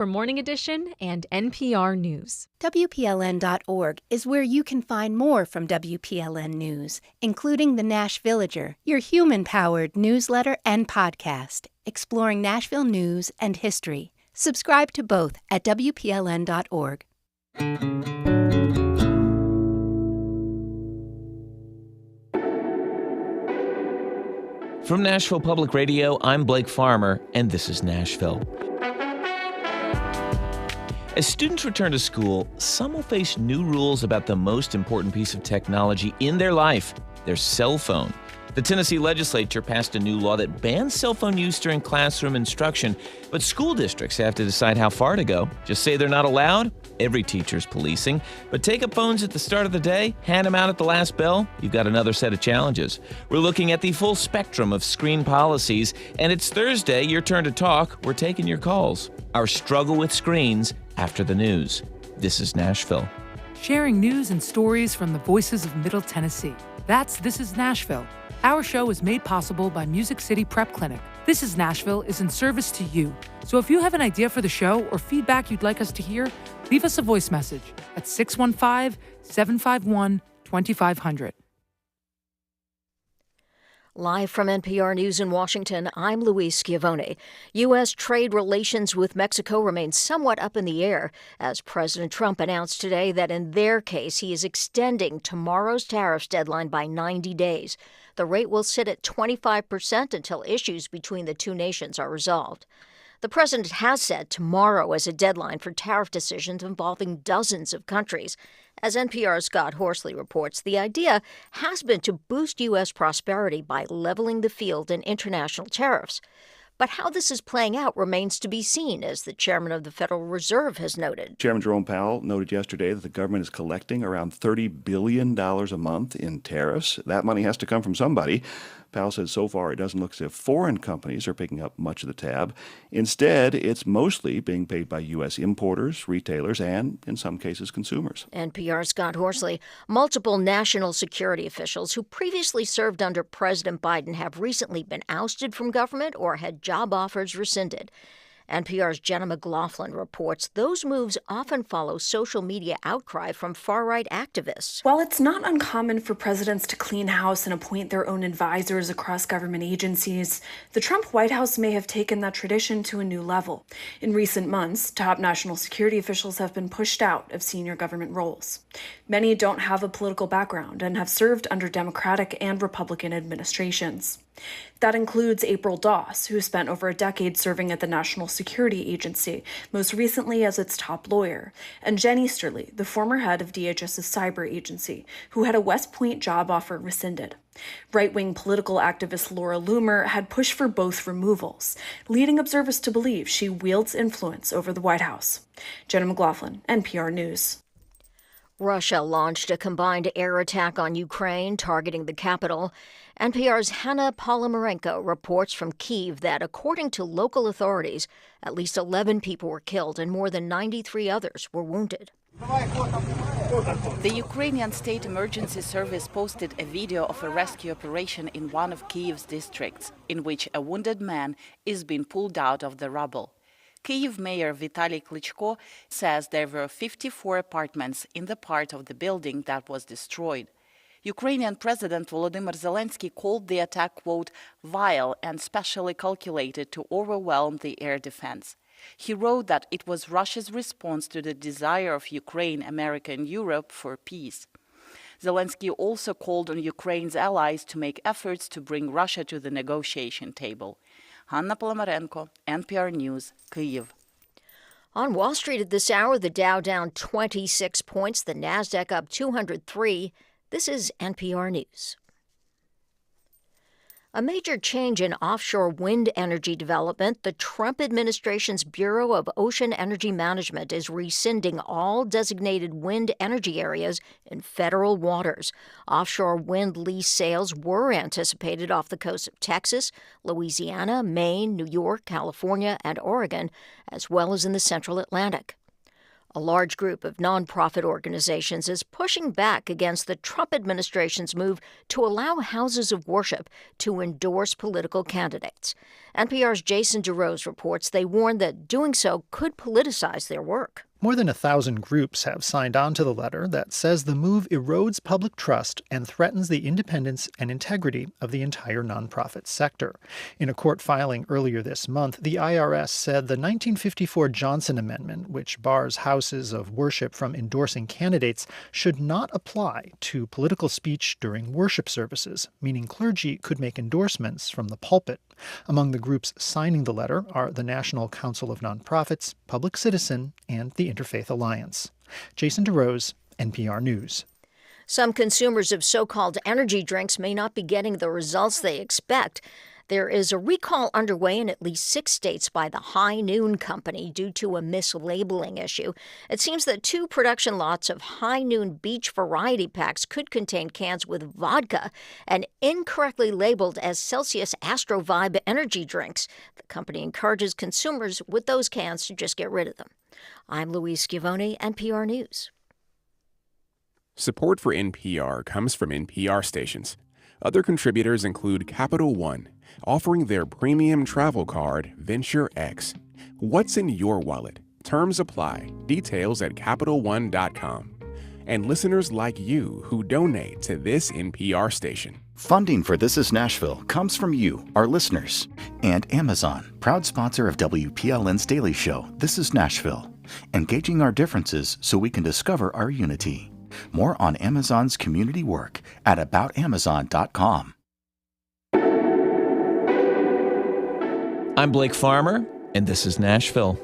for Morning Edition and NPR News. WPLN.org is where you can find more from WPLN News, including the Nashvillager, your human-powered newsletter and podcast, exploring Nashville news and history. Subscribe to both at WPLN.org. From Nashville Public Radio, I'm Blake Farmer, and this is Nashville. As students return to school, some will face new rules about the most important piece of technology in their life, their cell phone. The Tennessee legislature passed a new law that bans cell phone use during classroom instruction, but school districts have to decide how far to go. Just say they're not allowed? Every teacher's policing. But take up phones at the start of the day, hand them out at the last bell, you've got another set of challenges. We're looking at the full spectrum of screen policies, and it's Thursday, your turn to talk. We're taking your calls. Our struggle with screens after the news. This is Nashville. Sharing news and stories from the voices of Middle Tennessee. This is Nashville. Our show is made possible by Music City Prep Clinic. This is Nashville is in service to you. So if you have an idea for the show or feedback you'd like us to hear, leave us a voice message at 615-751-2500. Live from NPR News in Washington, I'm Louise Schiavone. U.S. trade relations with Mexico remain somewhat up in the air as President Trump announced today that in their case he is extending tomorrow's tariffs deadline by 90 days. The rate will sit at 25% until issues between the two nations are resolved. The president has set tomorrow as a deadline for tariff decisions involving dozens of countries. As NPR's Scott Horsley reports, the idea has been to boost U.S. prosperity by leveling the field in international tariffs. But how this is playing out remains to be seen, as the chairman of the Federal Reserve has noted. Chairman Jerome Powell noted yesterday that the government is collecting around $30 billion a month in tariffs. That money has to come from somebody. Powell said so far it doesn't look as if foreign companies are picking up much of the tab. Instead, it's mostly being paid by U.S. importers, retailers, and, in some cases, consumers. NPR's Scott Horsley. Multiple national security officials who previously served under President Biden have recently been ousted from government or had job offers rescinded. NPR's Jenna McLaughlin reports those moves often follow social media outcry from far-right activists. While it's not uncommon for presidents to clean house and appoint their own advisors across government agencies, the Trump White House may have taken that tradition to a new level. In recent months, top national security officials have been pushed out of senior government roles. Many don't have a political background and have served under Democratic and Republican administrations. That includes April Doss, who spent over a decade serving at the National Security Agency, most recently as its top lawyer, and Jen Easterly, the former head of DHS's cyber agency, who had a West Point job offer rescinded. Right-wing political activist Laura Loomer had pushed for both removals, leading observers to believe she wields influence over the White House. Jenna McLaughlin, NPR News. Russia launched a combined air attack on Ukraine, targeting the capital. NPR's Hanna Polymarenko reports from Kyiv that, according to local authorities, at least 11 people were killed and more than 93 others were wounded. The Ukrainian State Emergency Service posted a video of a rescue operation in one of Kyiv's districts, in which a wounded man is being pulled out of the rubble. Kyiv Mayor Vitaly Klitschko says there were 54 apartments in the part of the building that was destroyed. Ukrainian President Volodymyr Zelensky called the attack, quote, vile and specially calculated to overwhelm the air defense. He wrote that it was Russia's response to the desire of Ukraine, America, and Europe for peace. Zelensky also called on Ukraine's allies to make efforts to bring Russia to the negotiation table. Hanna Polymarenko, NPR News, Kyiv. On Wall Street at this hour, the Dow down 26 points, the Nasdaq up 203. This is NPR News. A major change in offshore wind energy development. The Trump administration's Bureau of Ocean Energy Management is rescinding all designated wind energy areas in federal waters. Offshore wind lease sales were anticipated off the coast of Texas, Louisiana, Maine, New York, California, and Oregon, as well as in the central Atlantic. A large group of nonprofit organizations is pushing back against the Trump administration's move to allow houses of worship to endorse political candidates. NPR's Jason DeRose reports they warn that doing so could politicize their work. More than 1,000 groups have signed on to the letter that says the move erodes public trust and threatens the independence and integrity of the entire nonprofit sector. In a court filing earlier this month, the IRS said the 1954 Johnson Amendment, which bars houses of worship from endorsing candidates, should not apply to political speech during worship services, meaning clergy could make endorsements from the pulpit. Among the groups signing the letter are the National Council of Nonprofits, Public Citizen, and the Interfaith Alliance. Jason DeRose, NPR News. Some consumers of so-called energy drinks may not be getting the results they expect. There is a recall underway in at least 6 states by the High Noon Company due to a mislabeling issue. It seems that 2 production lots of High Noon Beach variety packs could contain cans with vodka and incorrectly labeled as Celsius Astro Vibe energy drinks. The company encourages consumers with those cans to just get rid of them. I'm Louise Schiavone, NPR News. Support for NPR comes from NPR stations. Other contributors include Capital One, offering their premium travel card, Venture X. What's in your wallet? Terms apply. Details at CapitalOne.com. And listeners like you who donate to this NPR station. Funding for This Is Nashville comes from you, our listeners, and Amazon, proud sponsor of WPLN's daily show, This Is Nashville, engaging our differences so we can discover our unity. More on Amazon's community work at aboutamazon.com. I'm Blake Farmer, and this is Nashville.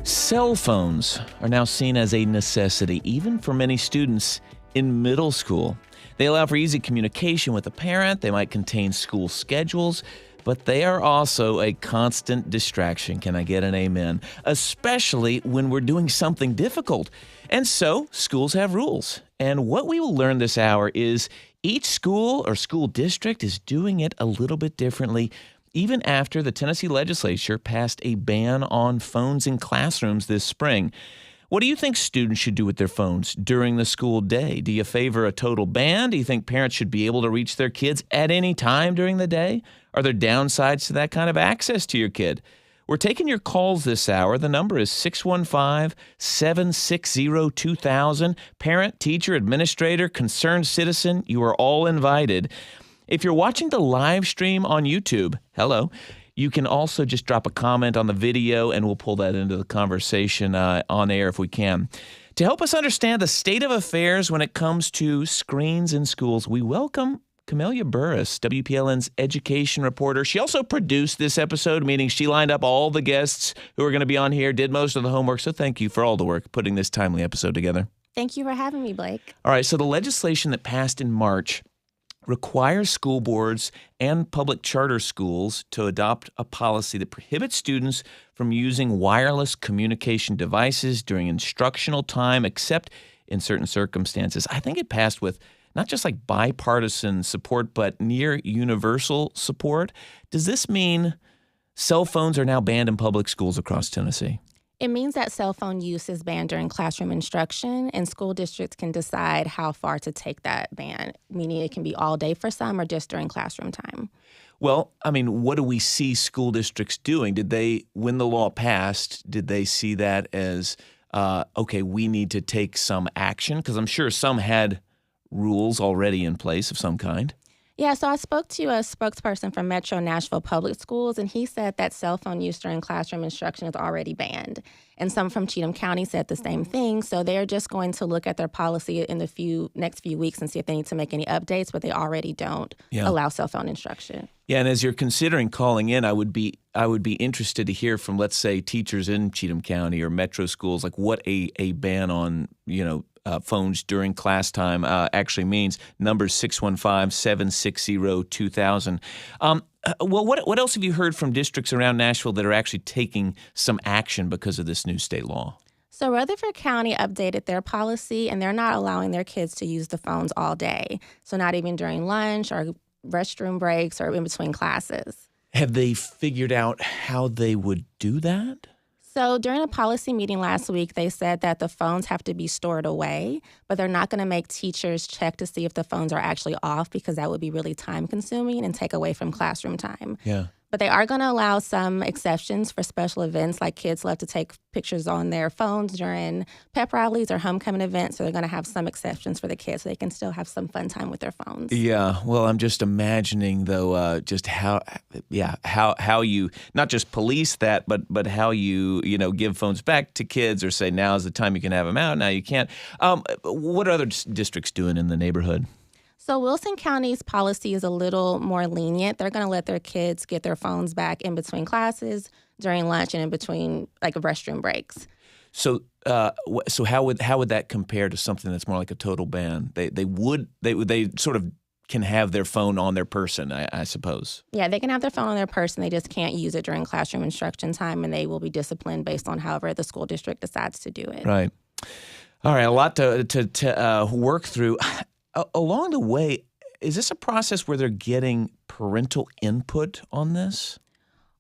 Cell phones are now seen as a necessity, even for many students in middle school. They allow for easy communication with a parent. They might contain school schedules, but they are also a constant distraction. Can I get an amen? Especially when we're doing something difficult. And so schools have rules. And what we will learn this hour is each school or school district is doing it a little bit differently, even after the Tennessee legislature passed a ban on phones in classrooms this spring. What do you think students should do with their phones during the school day? Do you favor a total ban? Do you think parents should be able to reach their kids at any time during the day? Are there downsides to that kind of access to your kid? We're taking your calls this hour. The number is 615-760-2000. Parent, teacher, administrator, concerned citizen, you are all invited. If you're watching the live stream on YouTube, hello. You can also just drop a comment on the video, and we'll pull that into the conversation on air if we can. To help us understand the state of affairs when it comes to screens in schools, we welcome Camellia Burris, WPLN's education reporter. She also produced this episode, meaning she lined up all the guests who are going to be on here, did most of the homework. So thank you for all the work putting this timely episode together. Thank you for having me, Blake. All right, so the legislation that passed in March requires school boards and public charter schools to adopt a policy that prohibits students from using wireless communication devices during instructional time, except in certain circumstances. I think it passed with not just like bipartisan support, but near universal support. Does this mean cell phones are now banned in public schools across Tennessee? It means that cell phone use is banned during classroom instruction, and school districts can decide how far to take that ban, meaning it can be all day for some or just during classroom time. Well, I mean, what do we see school districts doing? Did they, when the law passed, did they see that as, okay, we need to take some action? Because I'm sure some had rules already in place of some kind. Yeah, so I spoke to a spokesperson from Metro Nashville Public Schools, and he said that cell phone use during classroom instruction is already banned. And some from Cheatham County said the same thing. So they're just going to look at their policy in the next few weeks and see if they need to make any updates, but they already don't allow cell phone instruction. Yeah, and as you're considering calling in, I would be interested to hear from, let's say, teachers in Cheatham County or Metro schools, like what a ban on, phones during class time actually means. Number 615-760-2000. Well, what else have you heard from districts around Nashville that are actually taking some action because of this new state law? So Rutherford County updated their policy, and they're not allowing their kids to use the phones all day. So not even during lunch or restroom breaks or in between classes. Have they figured out how they would do that? So during a policy meeting last week, they said that the phones have to be stored away, but they're not going to make teachers check to see if the phones are actually off because that would be really time consuming and take away from classroom time. Yeah. But they are going to allow some exceptions for special events, like kids love to take pictures on their phones during pep rallies or homecoming events. So they're going to have some exceptions for the kids so they can still have some fun time with their phones. Yeah. Well, I'm just imagining, though, just how you not just police that, but how you give phones back to kids or say now's the time you can have them out, now you can't. What are other districts doing in the neighborhood? So Wilson County's policy is a little more lenient. They're going to let their kids get their phones back in between classes, during lunch, and in between restroom breaks. So, how would that compare to something that's more like a total ban? They sort of can have their phone on their person, I suppose. Yeah, they can have their phone on their person. They just can't use it during classroom instruction time, and they will be disciplined based on however the school district decides to do it. Right. All right. A lot to work through. Along the way, is this a process where they're getting parental input on this?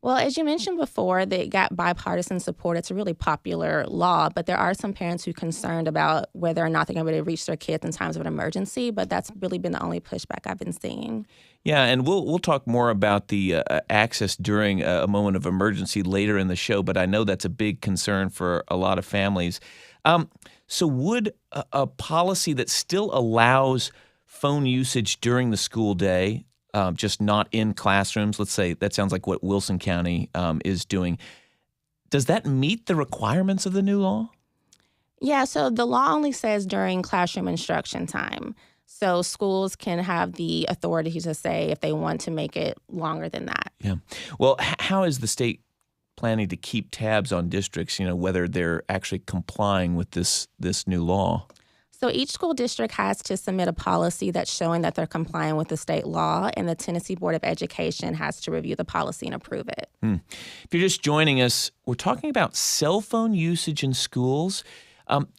Well, as you mentioned before, they got bipartisan support. It's a really popular law, but there are some parents who are concerned about whether or not they're going to be able to reach their kids in times of an emergency, but that's really been the only pushback I've been seeing. Yeah, and we'll talk more about the access during a moment of emergency later in the show, but I know that's a big concern for a lot of families. So would a policy that still allows phone usage during the school day, just not in classrooms, let's say that sounds like what Wilson County is doing, does that meet the requirements of the new law? Yeah, so the law only says during classroom instruction time. So schools can have the authority to say if they want to make it longer than that. Yeah. Well, how is the state planning to keep tabs on districts, whether they're actually complying with this new law? So each school district has to submit a policy that's showing that they're complying with the state law, and the Tennessee Board of Education has to review the policy and approve it. If you're just joining us, we're talking about cell phone usage in schools.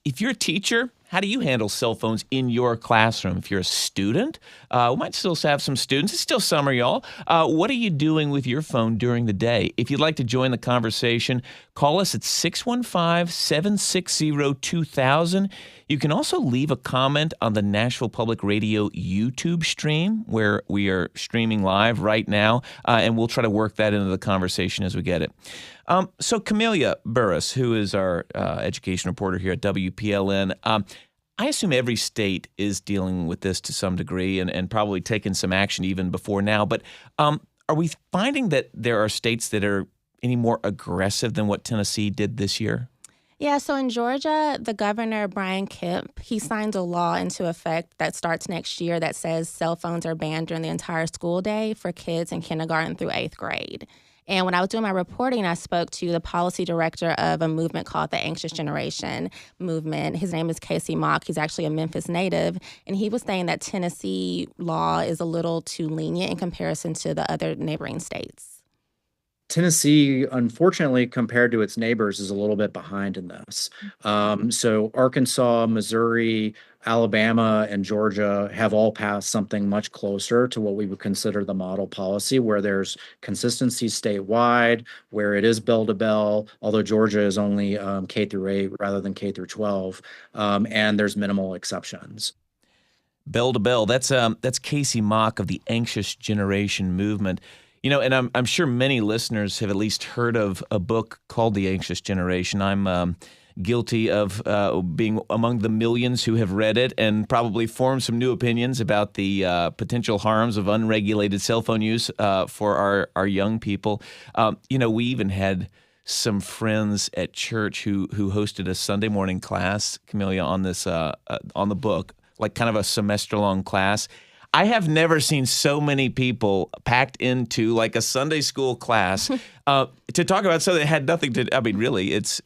If you're a teacher, how do you handle cell phones in your classroom? If you're a student, we might still have some students. It's still summer, y'all. What are you doing with your phone during the day? If you'd like to join the conversation, call us at 615-760-2000. You can also leave a comment on the Nashville Public Radio YouTube stream, where we are streaming live right now, and we'll try to work that into the conversation as we get it. So Camellia Burris, who is our education reporter here at WPLN, I assume every state is dealing with this to some degree and probably taking some action even before now. But are we finding that there are states that are any more aggressive than what Tennessee did this year? Yeah, so in Georgia, the governor, Brian Kemp, he signed a law into effect that starts next year that says cell phones are banned during the entire school day for kids in kindergarten through 8th grade. And when I was doing my reporting, I spoke to the policy director of a movement called the Anxious Generation Movement. His name is Casey Mock. He's actually a Memphis native. And he was saying that Tennessee law is a little too lenient in comparison to the other neighboring states. Tennessee, unfortunately, compared to its neighbors, is a little bit behind in this. So Arkansas, Missouri, Alabama, and Georgia have all passed something much closer to what we would consider the model policy, where there's consistency statewide, where it is bell to bell, although Georgia is only K through 8 rather than K through 12, and there's minimal exceptions. Bell to bell. That's Casey Mock of the Anxious Generation Movement. And I'm sure many listeners have at least heard of a book called The Anxious Generation. I'm guilty of being among the millions who have read it and probably formed some new opinions about the potential harms of unregulated cell phone use for our young people. We even had some friends at church who hosted a Sunday morning class, Camellia, on this on the book, like kind of a semester-long class. I have never seen so many people packed into like a Sunday school class to talk about something that had nothing to, I mean, really, it's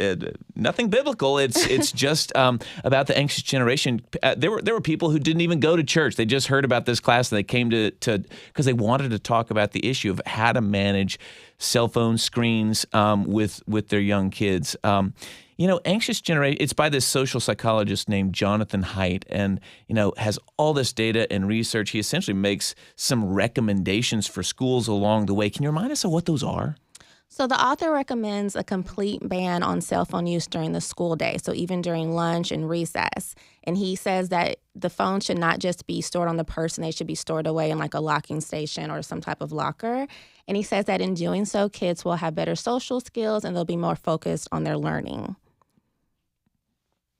nothing biblical. It's just about the anxious generation. There were people who didn't even go to church. They just heard about this class and they came to because they wanted to talk about the issue of how to manage cell phone screens with their young kids. Anxious generation, it's by this social psychologist named Jonathan Haidt, and, has all this data and research. He essentially makes some recommendations for schools along the way. Can you remind us of what those are? So the author recommends a complete ban on cell phone use during the school day, so even during lunch and recess. And he says that the phone should not just be stored on the person, they should be stored away in like a locking station or some type of locker. And he says that in doing so, kids will have better social skills and they'll be more focused on their learning.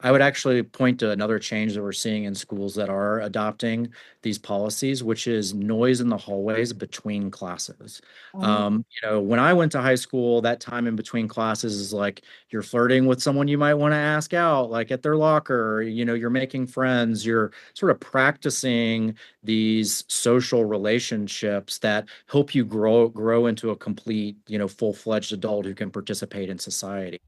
I would actually point to another change that we're seeing in schools that are adopting these policies, which is noise in the hallways between classes. When I went to high school, that time in between classes is like you're flirting with someone you might want to ask out, like at their locker, you're making friends, you're sort of practicing these social relationships that help you grow into a complete, full-fledged adult who can participate in society.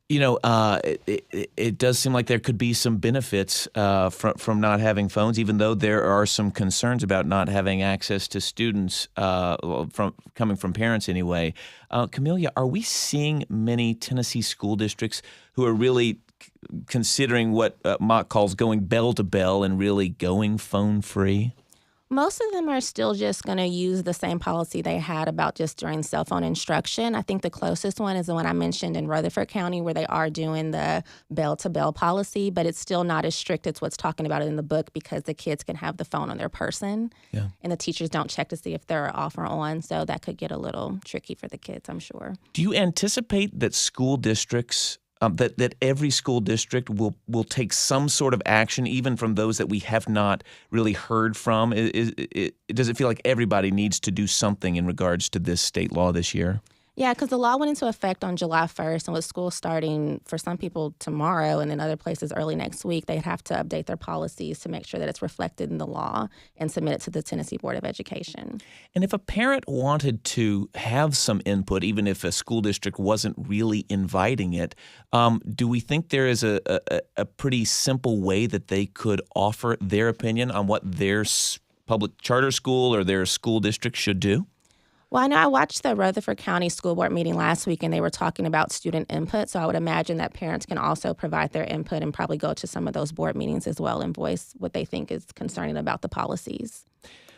It does seem like there could be some benefits from not having phones, even though there are some concerns about not having access to students coming from parents anyway. Camellia, are we seeing many Tennessee school districts who are really considering what Mock calls going bell to bell and really going phone free? Most of them are still just going to use the same policy they had about just during cell phone instruction. I think the closest one is the one I mentioned in Rutherford County, where they are doing the bell-to-bell policy, but it's still not as strict as what's talking about it in the book because the kids can have the phone on their person, and the teachers don't check to see if they're off or on, so that could get a little tricky for the kids, I'm sure. Do you anticipate that school districts that every school district will take some sort of action, even from those that we have not really heard from? Does it feel like everybody needs to do something in regards to this state law this year? Yeah, because the law went into effect on July 1st, and with school starting for some people tomorrow and then other places early next week, they'd have to update their policies to make sure that it's reflected in the law and submit it to the Tennessee Board of Education. And if a parent wanted to have some input, even if a school district wasn't really inviting it, do we think there is a pretty simple way that they could offer their opinion on what their public charter school or their school district should do? Well, I know I watched the Rutherford County School Board meeting last week, and they were talking about student input. So I would imagine that parents can also provide their input and probably go to some of those board meetings as well and voice what they think is concerning about the policies.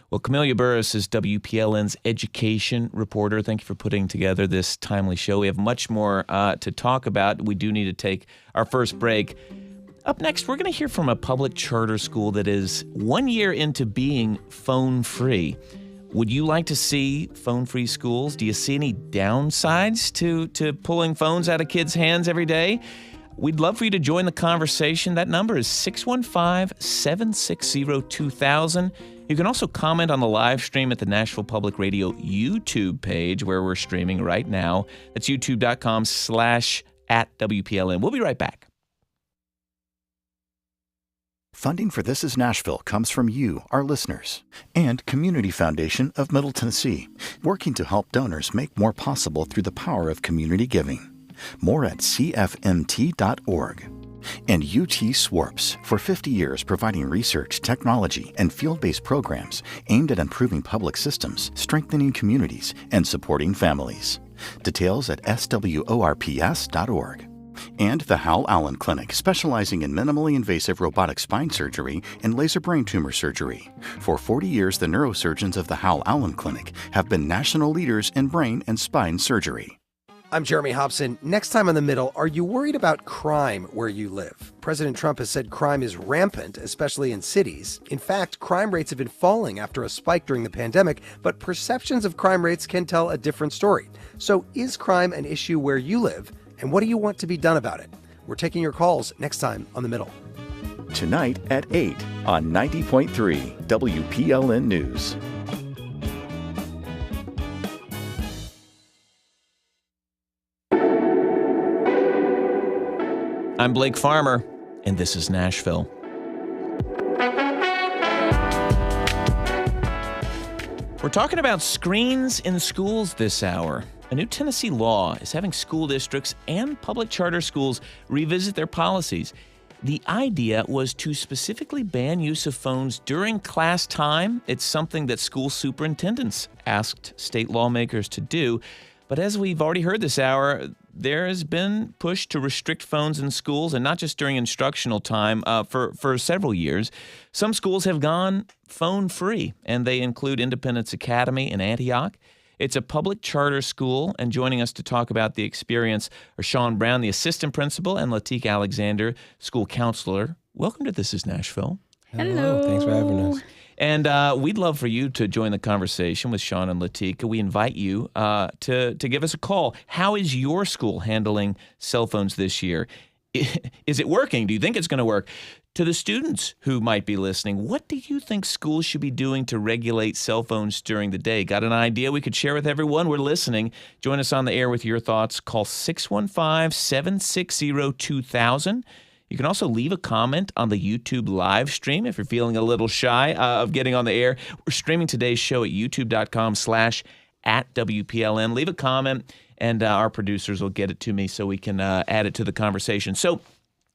Well, Camellia Burris is WPLN's education reporter. Thank you for putting together this timely show. We have much more to talk about. We do need to take our first break. Up next, we're going to hear from a public charter school that is 1 year into being phone-free. Would you like to see phone-free schools? Do you see any downsides to pulling phones out of kids' hands every day? We'd love for you to join the conversation. That number is 615-760-2000. You can also comment on the live stream at the Nashville Public Radio YouTube page where we're streaming right now. That's youtube.com/@WPLN. We'll be right back. Funding for This Is Nashville comes from you, our listeners, and Community Foundation of Middle Tennessee, working to help donors make more possible through the power of community giving. More at cfmt.org. And UT SWARPS, for 50 years providing research, technology, and field-based programs aimed at improving public systems, strengthening communities, and supporting families. Details at sworps.org. And the Hal Allen Clinic, specializing in minimally invasive robotic spine surgery and laser brain tumor surgery. For 40 years, the neurosurgeons of the Hal Allen Clinic have been national leaders in brain and spine surgery. I'm Jeremy Hobson. Next time on The Middle, are you worried about crime where you live? President Trump has said crime is rampant, especially in cities. In fact, crime rates have been falling after a spike during the pandemic, but perceptions of crime rates can tell a different story. So is crime an issue where you live? And what do you want to be done about it? We're taking your calls next time on The Middle. Tonight at 8 on 90.3 WPLN News. I'm Blake Farmer, and this is Nashville. We're talking about screens in schools this hour. A new Tennessee law is having school districts and public charter schools revisit their policies. The idea was to specifically ban use of phones during class time. It's something that school superintendents asked state lawmakers to do. But as we've already heard this hour, there has been push to restrict phones in schools, and not just during instructional time, for several years. Some schools have gone phone-free, and they include Independence Academy in Antioch. It's a public charter school, and joining us to talk about the experience are Sean Brown, the assistant principal, and LaTika Alexander, school counselor. Welcome to This Is Nashville. Hello. Thanks for having us. And we'd love for you to join the conversation with Sean and LaTika. We invite you to give us a call. How is your school handling cell phones this year? Is it working? Do you think it's going to work? To the students who might be listening, what do you think schools should be doing to regulate cell phones during the day? Got an idea we could share with everyone? We're listening. Join us on the air with your thoughts. Call 615-760-2000. You can also leave a comment on the YouTube live stream if you're feeling a little shy of getting on the air. We're streaming today's show at youtube.com/@WPLN. Leave a comment, and our producers will get it to me so we can add it to the conversation. So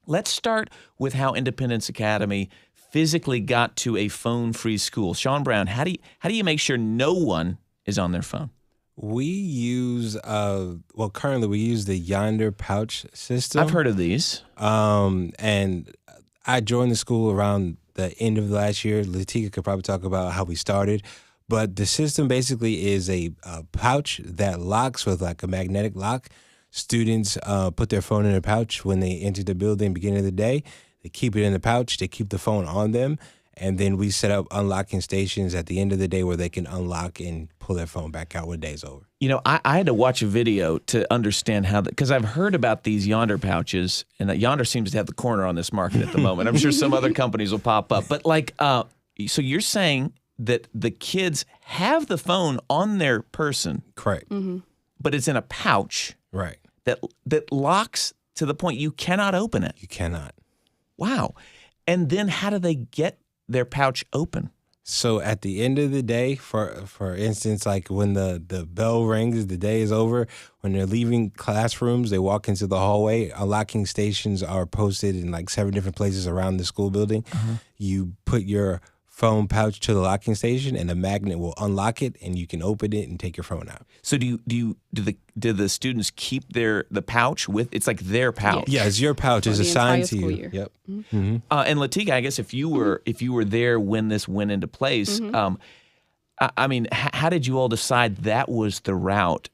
let's start with how Independence Academy physically got to a phone-free school. Sean Brown, how do you make sure no one is on their phone? We use, currently we use the Yonder pouch system. I've heard of these. And I joined the school around the end of last year. LaTika could probably talk about how we started. But the system basically is a pouch that locks with like a magnetic lock. Students put their phone in a pouch when they enter the building beginning of the day. They keep it in the pouch. They keep the phone on them. And then we set up unlocking stations at the end of the day where they can unlock and pull their phone back out when the day's over. You know, I had to watch a video to understand how, because I've heard about these Yonder pouches, and that Yonder seems to have the corner on this market at the moment. I'm sure some other companies will pop up. But so you're saying that the kids have the phone on their person. Correct. Mm-hmm. But it's in a pouch. Right. That locks to the point you cannot open it. You cannot. Wow. And then how do they get their pouch open? So at the end of the day, for instance, like when the bell rings, the day is over, when they're leaving classrooms, they walk into the hallway. Unlocking stations are posted in like 7 different places around the school building. Uh-huh. You put your phone pouch to the locking station, and the magnet will unlock it, and you can open it and take your phone out. So do the students keep the pouch with? It's like their pouch. Yeah, it's your pouch. It's assigned to you. Year. Yep. Mm-hmm. And LaTika, I guess if you were there when this went into place, Mm-hmm. I mean, how did you all decide that was the route?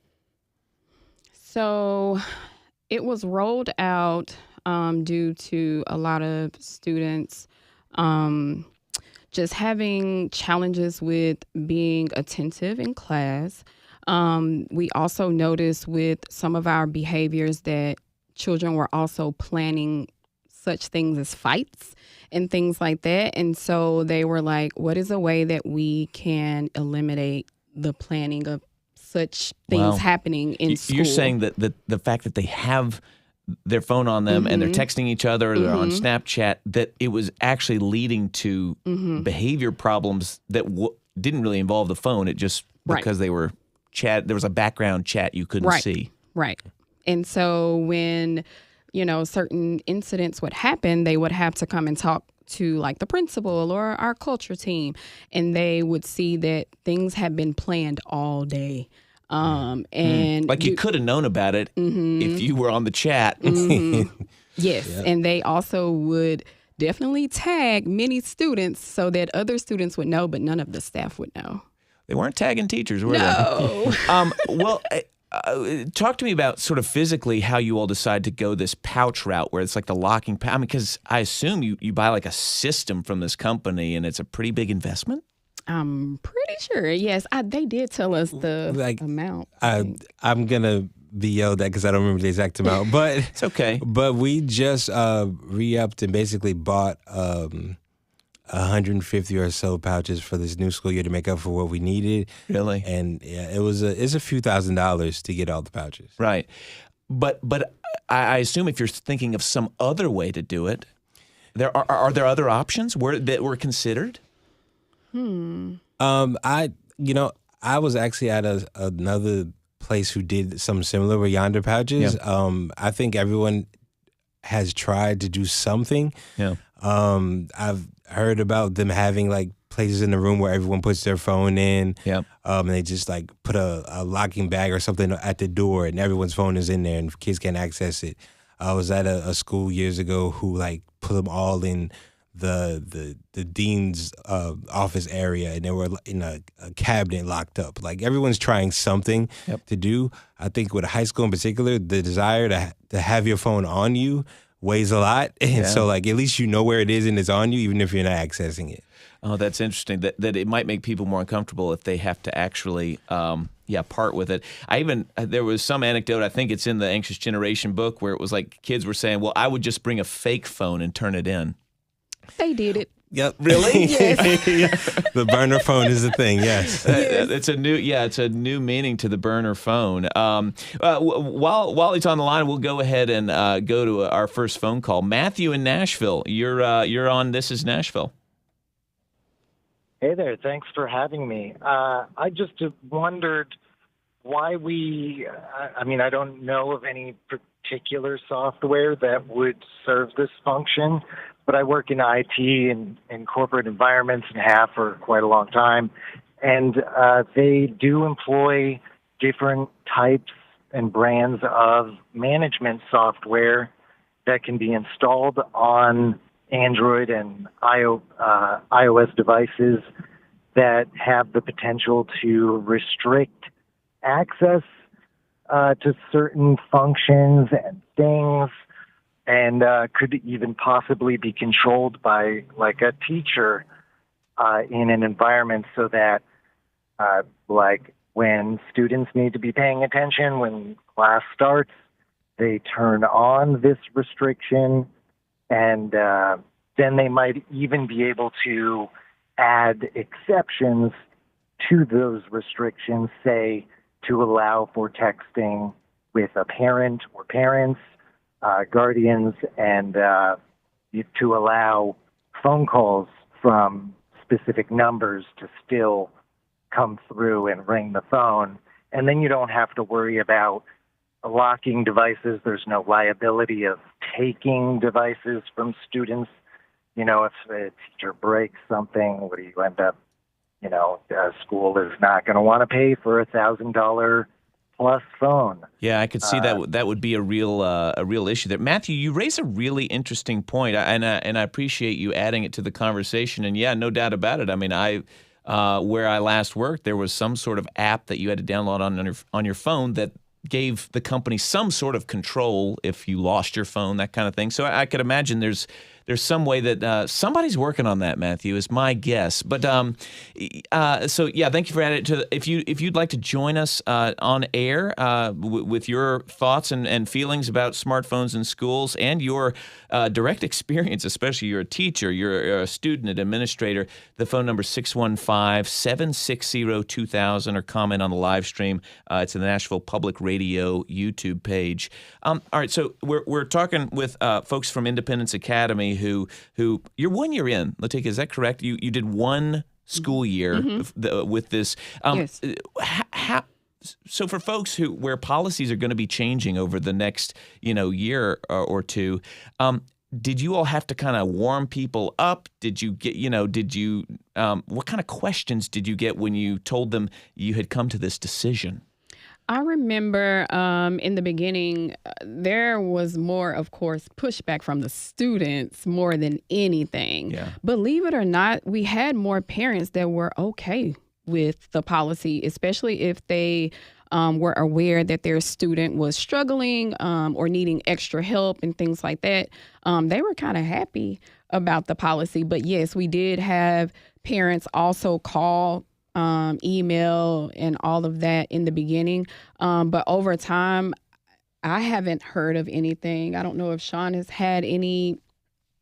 So it was rolled out due to a lot of students just having challenges with being attentive in class. We also noticed with some of our behaviors that children were also planning such things as fights and things like that. And so they were like, what is a way that we can eliminate the planning of such things happening in school? You're saying that the fact that they have their phone on them and they're texting each other, or they're on Snapchat, that it was actually leading to behavior problems that didn't really involve the phone. It just, because they were there was a background chat you couldn't see. Right. And so when, certain incidents would happen, they would have to come and talk to like the principal or our culture team, and they would see that things had been planned all day. And like you could have known about it if you were on the chat. Yes. Yep. And they also would definitely tag many students so that other students would know, but none of the staff would know. They weren't tagging teachers, were they? No. Talk to me about sort of physically how you all decide to go this pouch route where it's like the locking pouch. I mean, because I assume you buy like a system from this company and it's a pretty big investment. I'm pretty sure. Yes, they did tell us the amount. I'm going to be yelled at because I don't remember the exact amount, but it's okay. But we just re-upped and basically bought 150 or so pouches for this new school year to make up for what we needed. Really? And yeah, it's a few $1,000s to get all the pouches. Right. But I assume if you're thinking of some other way to do it, are there other options that were considered? I was actually at another place who did something similar with Yonder pouches. Yeah. I think everyone has tried to do something. Yeah. I've heard about them having like places in the room where everyone puts their phone in. Yeah. And they just like put a locking bag or something at the door, and everyone's phone is in there, and kids can't access it. I was at a school years ago who like put them all in the dean's office area, and they were in a cabinet locked up. Like everyone's trying something to do. I think with high school in particular, the desire to have your phone on you weighs a lot, and so like at least you know where it is and it's on you, even if you're not accessing it. Oh, that's interesting. That it might make people more uncomfortable if they have to actually, part with it. There was some anecdote, I think it's in the Anxious Generation book, where it was like kids were saying, well, I would just bring a fake phone and turn it in. They did it. Yep. Really? Yes. The burner phone is a thing. Yes. It's a new meaning to the burner phone. While he's on the line, we'll go ahead and go to our first phone call. Matthew in Nashville. You're on This Is Nashville. Hey there. Thanks for having me. I just wondered why I don't know of any particular software that would serve this function, but I work in IT and in corporate environments and have for quite a long time. And they do employ different types and brands of management software that can be installed on Android and iOS devices that have the potential to restrict access to certain functions and things, and could even possibly be controlled by like a teacher in an environment, so that like when students need to be paying attention when class starts, they turn on this restriction. And then they might even be able to add exceptions to those restrictions, say, to allow for texting with a parent or parents, guardians, and to allow phone calls from specific numbers to still come through and ring the phone. And then you don't have to worry about locking devices. There's no liability of taking devices from students. You know, if a teacher breaks something, what do you end up, school is not going to want to pay for $1,000 plus phone. Yeah, I could see that would be a real issue there. Matthew, you raise a really interesting point, and I appreciate you adding it to the conversation. And yeah, no doubt about it. I mean, where I last worked, there was some sort of app that you had to download on your phone that gave the company some sort of control if you lost your phone, that kind of thing. So I could imagine there's some way that somebody's working on that, Matthew, is my guess. But so yeah, thank you for adding it to. If you'd like to join us on air with your thoughts and feelings about smartphones in schools and your direct experience, especially you're a teacher, you're a student, an administrator, the phone number is 615-760-2000, or comment on the live stream. It's in the Nashville Public Radio YouTube page. All right, so we're talking with folks from Independence Academy who you're 1 year in. LaTika, is that correct? You did one school year with this. Yes. So for folks where policies are going to be changing over the next year or two, did you all have to kind of warm people up? Did you get what kind of questions did you get when you told them you had come to this decision? I remember in the beginning, there was more, of course, pushback from the students more than anything. Yeah. Believe it or not, we had more parents that were okay with the policy, especially if they were aware that their student was struggling or needing extra help and things like that. They were kind of happy about the policy. But yes, we did have parents also call, email, and all of that in the beginning. But over time, I haven't heard of anything. I don't know if Sean has had any.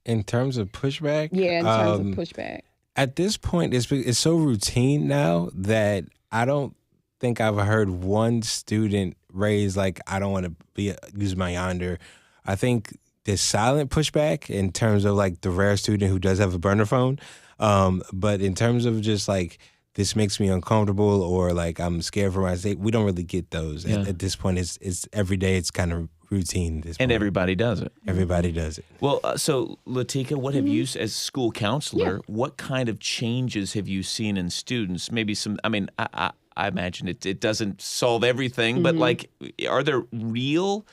In terms of pushback? Yeah, in terms of pushback. At this point, it's so routine now that I don't think I've heard one student raise like, I don't want to use my Yonder. I think there's silent pushback in terms of like the rare student who does have a burner phone. But in terms of just like this makes me uncomfortable or like I'm scared for my safety. We don't really get those. Yeah. At this point, it's every day. It's kind of routine at this point. And everybody does it. Everybody does it. Well, so LaTika, what have you, as school counselor, what kind of changes have you seen in students? Maybe some, I mean, I imagine it doesn't solve everything, but like, are there real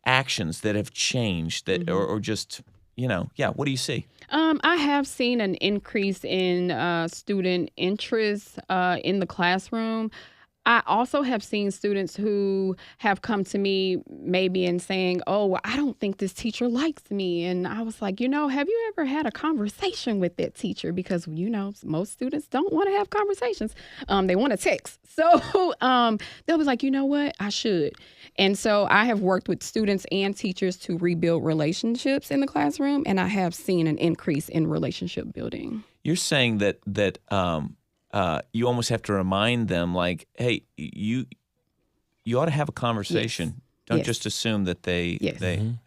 actions that have changed that, or just, what do you see? I have seen an increase in student interest in the classroom. I also have seen students who have come to me maybe and saying, oh, well, I don't think this teacher likes me. And I was like, have you ever had a conversation with that teacher? Because, most students don't want to have conversations. They want to text. So they'll be like, you know what? I should. And so I have worked with students and teachers to rebuild relationships in the classroom, and I have seen an increase in relationship building. You're saying that you almost have to remind them, like, hey, you ought to have a conversation. Yes. Don't just assume that they.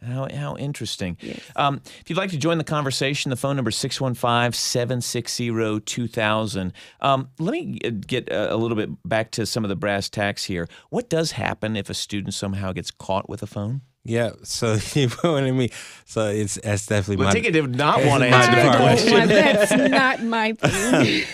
How interesting. Yes. If you'd like to join the conversation, the phone number is 615-760-2000. Let me get a little bit back to some of the brass tacks here. What does happen if a student somehow gets caught with a phone? Yeah, so you put it me. So that's definitely my. LaTika did not want to answer that question. That's not my thing.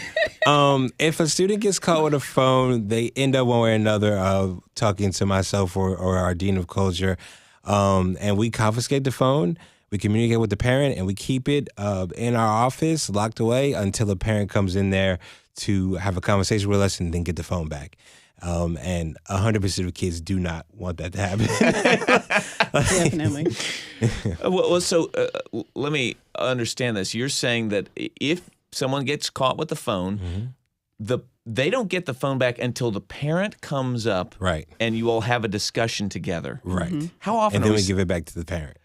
If a student gets caught with a phone, they end up one way or another talking to myself or our dean of culture, and we confiscate the phone. We communicate with the parent, and we keep it in our office, locked away, until the parent comes in there to have a conversation with us and then get the phone back. And 100% of kids do not want that to happen. Definitely. So let me understand this. You're saying that if someone gets caught with the phone, they don't get the phone back until the parent comes up, right? And you all have a discussion together, right? How often? And then we give it back to the parent.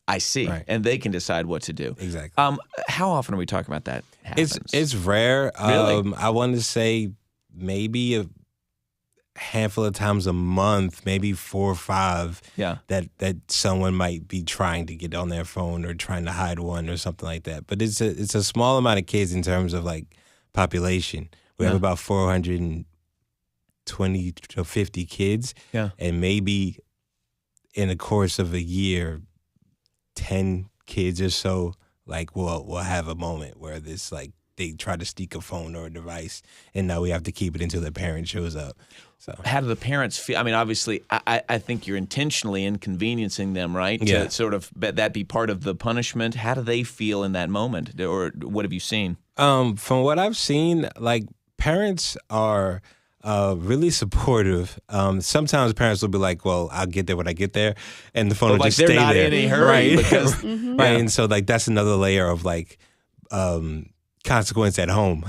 I see, right. And they can decide what to do. Exactly. How often are we talking about that happens? It's rare. Really? I want to say maybe a handful of times a month, maybe 4 or 5, that someone might be trying to get on their phone or trying to hide one or something like that. But it's a small amount of kids in terms of like population. We have about 420 to 50 kids, and maybe in the course of a year, 10 kids or so like will have a moment where this like they try to sneak a phone or a device, and now we have to keep it until the parent shows up. So how do the parents feel? I mean, obviously, I think you're intentionally inconveniencing them, right? Yeah. To sort of that be part of the punishment. How do they feel in that moment, or what have you seen? From what I've seen, like parents are really supportive. Sometimes parents will be like, "Well, I'll get there when I get there," and the phone will just stay there. They're not in a hurry, right? Because, right, and so like that's another layer of like. Consequence at home.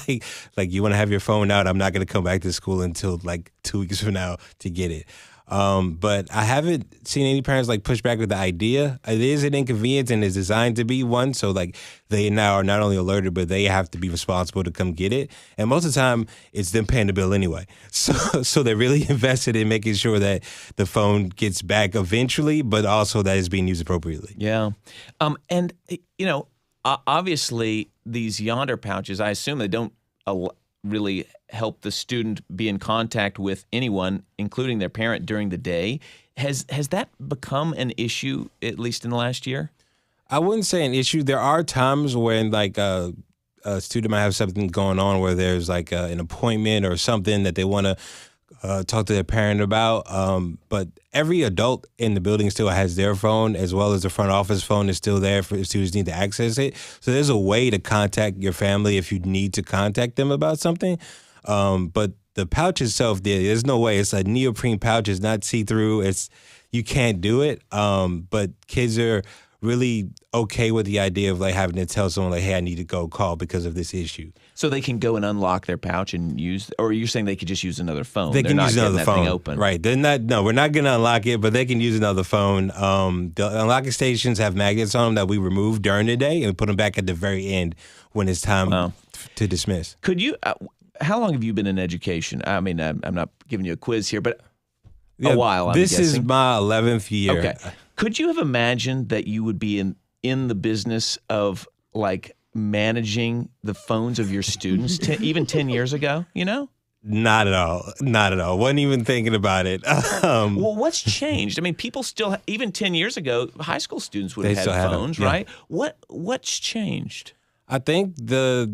like you want to have your phone out, I'm not going to come back to school until like 2 weeks from now to get it. But I haven't seen any parents like push back with the idea. It is an inconvenience and it's designed to be one. So like they now are not only alerted, but they have to be responsible to come get it. And most of the time it's them paying the bill anyway. So they're really invested in making sure that the phone gets back eventually, but also that it's being used appropriately. Yeah. And obviously, these Yonder pouches, I assume they don't really help the student be in contact with anyone, including their parent, during the day. Has that become an issue, at least in the last year? I wouldn't say an issue. There are times when, like, a student might have something going on where there's, like, an appointment or something that they want to talk to their parent about. But every adult in the building still has their phone, as well as the front office phone is still there for students need to access it. So there's a way to contact your family if you need to contact them about something. But the pouch itself, there's no way. It's a neoprene pouch. It's not see-through. You can't do it. But kids are really okay with the idea of like having to tell someone like, hey, I need to go call because of this issue. So they can go and unlock their pouch and use, or you're saying they could just use another phone? They can use another phone. Thing open. Right. We're not going to unlock it, but they can use another phone. The unlocking stations have magnets on them that we remove during the day and put them back at the very end when it's time to dismiss. Could you, how long have you been in education? I mean, I'm not giving you a quiz here, but a while, I'm This guessing. is my 11th year. Okay. Could you have imagined that you would be in the business of like managing the phones of your students even 10 years ago, you know? Not at all. Not at all. Wasn't even thinking about it. Well, what's changed? I mean, people still, even 10 years ago, high school students would have had phones, right? What's changed? I think they're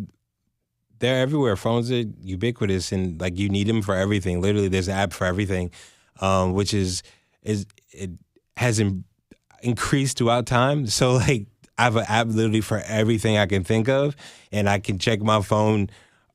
everywhere. Phones are ubiquitous, and like you need them for everything. Literally, there's an app for everything, which it has increased throughout time. So like I have an app literally for everything I can think of, and I can check my phone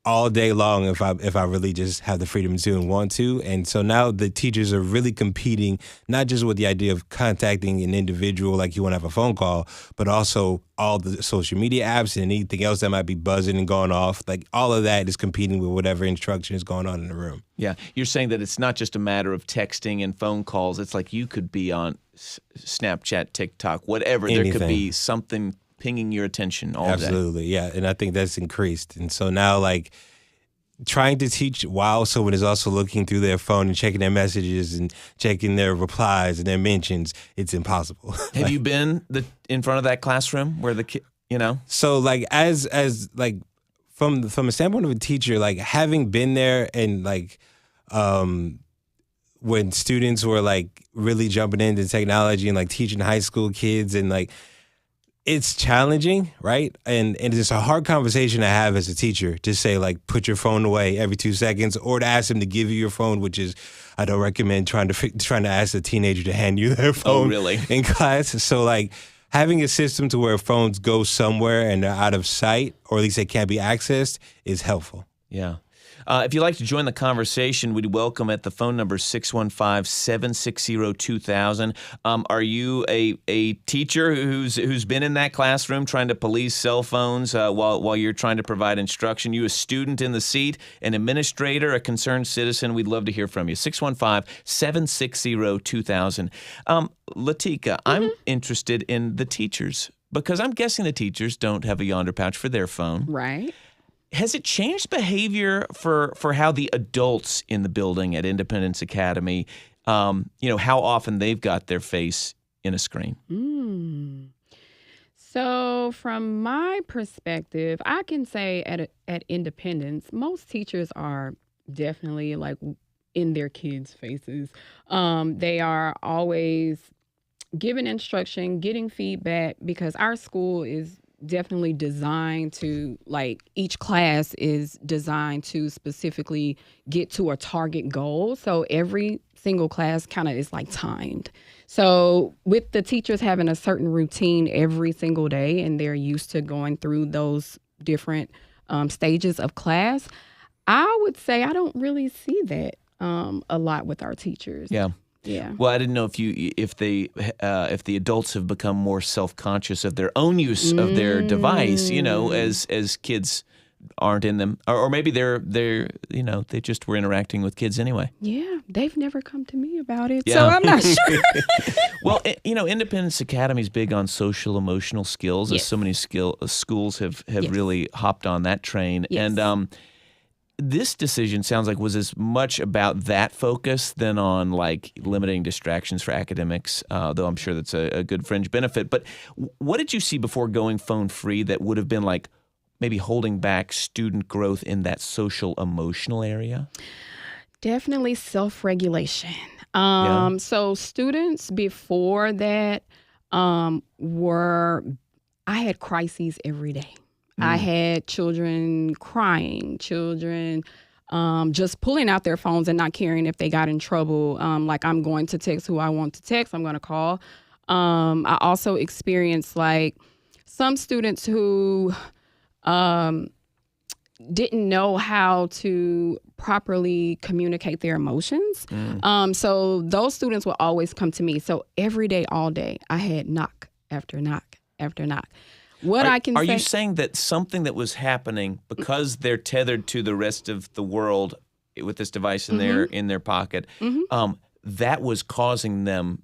all day long if I really just have the freedom to and want to. And so now the teachers are really competing, not just with the idea of contacting an individual like you want to have a phone call, but also all the social media apps and anything else that might be buzzing and going off. Like all of that is competing with whatever instruction is going on in the room. Yeah. You're saying that it's not just a matter of texting and phone calls. It's like you could be on Snapchat, TikTok, whatever. Anything. There could be something pinging your attention all day. Absolutely, yeah. And I think that's increased. And so now, like, trying to teach while someone is also looking through their phone and checking their messages and checking their replies and their mentions, it's impossible. Have you been in front of that classroom where the kid, you know? So, like, as like, from a standpoint of a teacher, like, having been there and, like, when students were, like, really jumping into technology and, like, teaching high school kids and, like, it's challenging, right? And it's a hard conversation to have as a teacher to say, like, put your phone away every 2 seconds, or to ask them to give you your phone, which is, I don't recommend trying to ask a teenager to hand you their phone really? in class. So, like, having a system to where phones go somewhere and they're out of sight, or at least they can't be accessed, is helpful. Yeah. If you'd like to join the conversation, we'd welcome at the phone number 615-760-2000. Are you a teacher who's been in that classroom trying to police cell phones while you're trying to provide instruction? You a student in the seat, an administrator, a concerned citizen? We'd love to hear from you. 615-760-2000. LaTika, I'm interested in the teachers because I'm guessing the teachers don't have a Yonder pouch for their phone. Right. Has it changed behavior for how the adults in the building at Independence Academy, how often they've got their face in a screen? So from my perspective, I can say at Independence, most teachers are definitely like in their kids' faces. They are always giving instruction, getting feedback, because our school is definitely designed to, like, each class is designed to specifically get to a target goal. So every single class kind of is like timed. So with the teachers having a certain routine every single day and they're used to going through those different stages of class, I would say I don't really see that a lot with our teachers. Yeah. Yeah. Well, I didn't know if the adults have become more self-conscious of their own use of their device, as kids aren't in them, or maybe they just were interacting with kids anyway. Yeah, they've never come to me about it, yeah. so I'm not sure. Well, Independence Academy is big on social emotional skills, as so many schools have really hopped on that train, and this decision sounds like was as much about that focus than on like limiting distractions for academics, though I'm sure that's a good fringe benefit. But what did you see before going phone free that would have been like maybe holding back student growth in that social emotional area? Definitely self-regulation. So students before that I had crises every day. I had children crying, children just pulling out their phones and not caring if they got in trouble. Like, I'm going to text who I want to text. I'm going to call. I also experienced, like, some students who didn't know how to properly communicate their emotions. So those students will always come to me. So every day, all day, I had knock after knock after knock. Are you saying that something that was happening because they're tethered to the rest of the world with this device in their pocket, that was causing them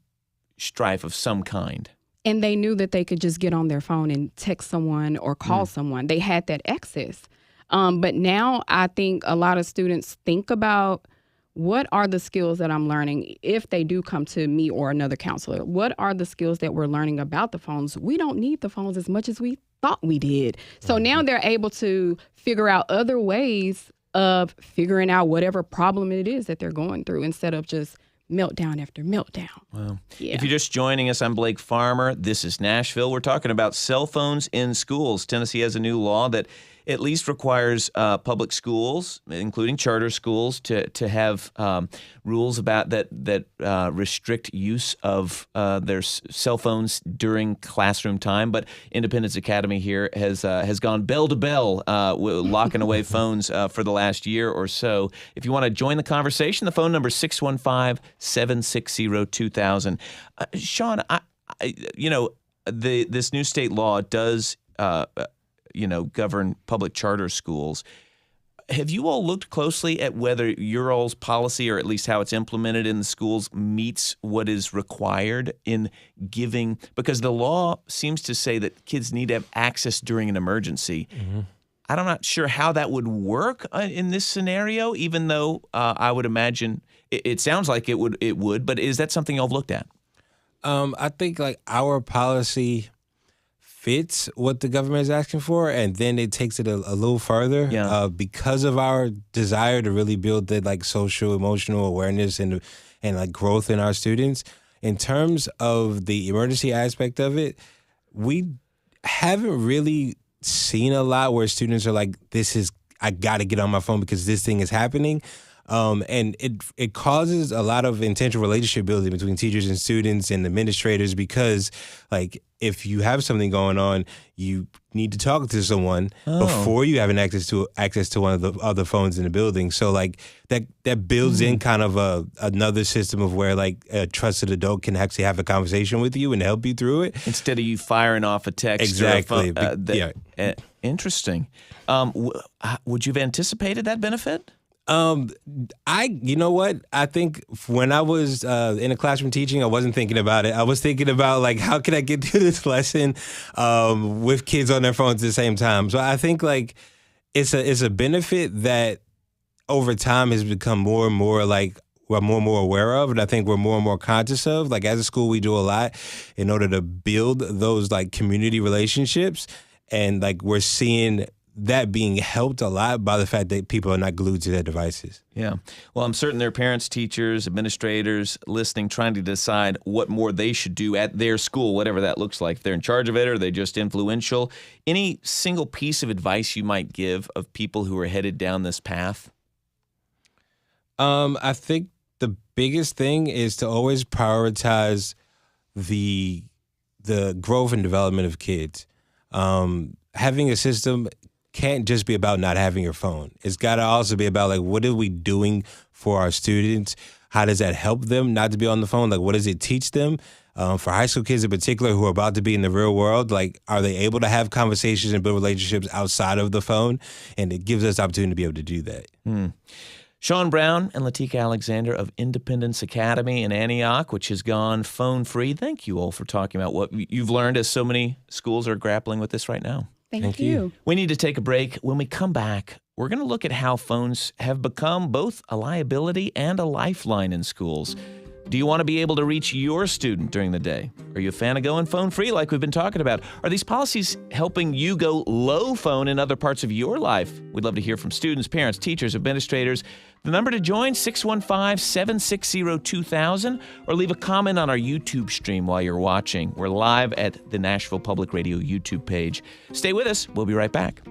strife of some kind? And they knew that they could just get on their phone and text someone or call someone. They had that access. But now I think a lot of students think about, what are the skills that I'm learning if they do come to me or another counselor? What are the skills that we're learning about the phones? We don't need the phones as much as we thought we did. So now they're able to figure out other ways of figuring out whatever problem it is that they're going through instead of just meltdown after meltdown. Wow. Yeah. If you're just joining us, I'm Blake Farmer. This is Nashville. We're talking about cell phones in schools. Tennessee has a new law that at least requires public schools, including charter schools, to have rules about that restrict use of their cell phones during classroom time. But Independence Academy here has gone bell to bell, locking away phones for the last year or so. If you want to join the conversation, the phone number is 615-760-2000. Sean, this new state law does govern public charter schools. Have you all looked closely at whether your all's policy, or at least how it's implemented in the schools, meets what is required in giving? Because the law seems to say that kids need to have access during an emergency. Mm-hmm. I'm not sure how that would work in this scenario, even though I would imagine it sounds like it would. But is that something y'all have looked at? I think like our policy fits what the government is asking for, and then it takes it a little further because of our desire to really build the like social emotional awareness and like growth in our students. In terms of the emergency aspect of it, we haven't really seen a lot where students are like, I got to get on my phone because this thing is happening. And it causes a lot of intentional relationship building between teachers and students and administrators, because like if you have something going on, you need to talk to someone before you have access to one of the other phones in the building. So like that builds in kind of another system of where like a trusted adult can actually have a conversation with you and help you through it instead of you firing off a text. Exactly. Or a phone, interesting. Would you have anticipated that benefit? You know what? I think when I was in a classroom teaching, I wasn't thinking about it. I was thinking about like, how can I get through this lesson with kids on their phones at the same time? So I think like it's a benefit that over time has become more and more like we're more and more aware of, and I think we're more and more conscious of. Like as a school, we do a lot in order to build those like community relationships, and like we're seeing that being helped a lot by the fact that people are not glued to their devices. Yeah. Well, I'm certain there are parents, teachers, administrators listening, trying to decide what more they should do at their school, whatever that looks like. If they're in charge of it or are they just influential. Any single piece of advice you might give of people who are headed down this path? I think the biggest thing is to always prioritize the growth and development of kids. Having a system can't just be about not having your phone. It's got to also be about like, what are we doing for our students? How does that help them not to be on the phone? Like, what does it teach them? For high school kids in particular who are about to be in the real world, like, are they able to have conversations and build relationships outside of the phone? And it gives us the opportunity to be able to do that. Sean Brown and LaTika Alexander of Independence Academy in Antioch, which has gone phone-free. Thank you all for talking about what you've learned as so many schools are grappling with this right now. Thank you. We need to take a break. When we come back, we're going to look at how phones have become both a liability and a lifeline in schools. Do you want to be able to reach your student during the day? Are you a fan of going phone-free like we've been talking about? Are these policies helping you go low phone in other parts of your life? We'd love to hear from students, parents, teachers, administrators. The number to join, 615-760-2000, or leave a comment on our YouTube stream while you're watching. We're live at the Nashville Public Radio YouTube page. Stay with us. We'll be right back.